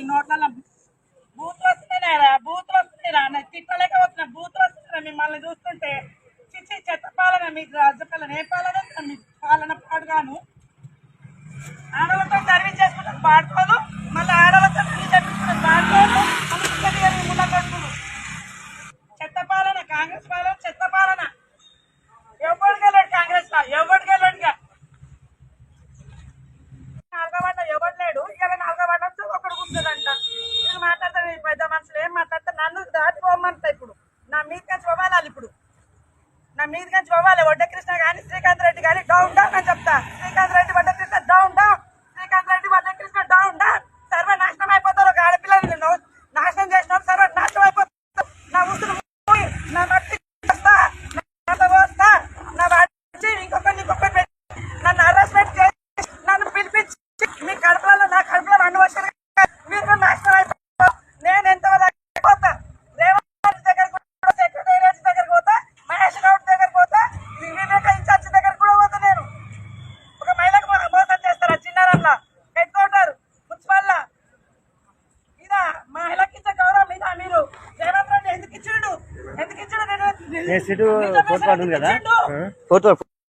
నోట్ల బూతులు వస్తున్నాయిరా, బూతులు వస్తున్నాయిరా, తిట్టలేక వస్తున్నా, బూతులు వస్తున్నాయిరా. మిమ్మల్ని చూస్తుంటే చిచ్చి చెత్త పాలన, మీకు రాజ్యపాలన ఏ పాలన, మీ పాలన పాడుగాను. ఆడవాళ్ళతో సర్వీస్ చేసుకుంటారు పాడుకోదు, మళ్ళీ ఆడవాళ్ళతో చెప్పించుకుంటారు పాడుకోదు, మళ్ళీ ముళ్ళ కొట్టుకులు. చెత్త పాలన, కాంగ్రెస్ పాలన చెత్త పాలన. ఎవరికి వెళ్ళాడు కాంగ్రెస్ లా, ఎవరికి వెళ్ళాడుగా. నాలుగో వాడ ఎవరు లేడు, ఇలా నాలుగో వాడ ఒకడు కూర్చోదంట. నేను మాట్లాడతాను, పెద్ద మనుషులు ఏం మాట్లాడతారు, నన్ను దాటిపోమంటా. ఇప్పుడు నా మీదకి పోవాలి, ఇప్పుడు నా మీదకి పోవాలి. వడ్డకృష్ణ కానీ శ్రీకాంత్ రెడ్డి కానీ డౌన్ డౌన్ అని చెప్తా. Srikanth Reddy Vaddakrishna down down, Srikanth Reddy Vaddakrishna down down. సర్వ నాశనం అయిపోతారు. ఒక ఆడపిల్లలు నాశనం చేసిన సర్వ నాశనం అయిపోతారు. నా ఉసురు నా మట్టి వస్తా, వస్తా, నా వాడి ఇంకొకటి నన్ను హరాస్మెంట్ చేసి నన్ను పిలిపించి మీ కడుపులలో నా కడుపులో అన్ని వర్షాలు మీరు నాశనం అయిపోతారు. నేను ఎంతవరకు అయిపోతా, రేవంత్ దగ్గరకు సెక్రటేరియట్ దగ్గరకు పోతా, మహేష్ గౌడ్ దగ్గరకు పోతా, వివేక ఇన్ఛార్జ్ దగ్గర కూడా పోతా. నేను ఒక మహిళకు మోసం చేస్తారా చిన్నారంలో హెడ్ క్వార్టర్ మున్సిపల్ ఇదా మహిళకి ఇచ్చే గౌరవం ఇదా? మీరు రేవంత్ రెడ్డి ఎందుకు ఇచ్చిండు? ఎందుకు ఇచ్చిండు?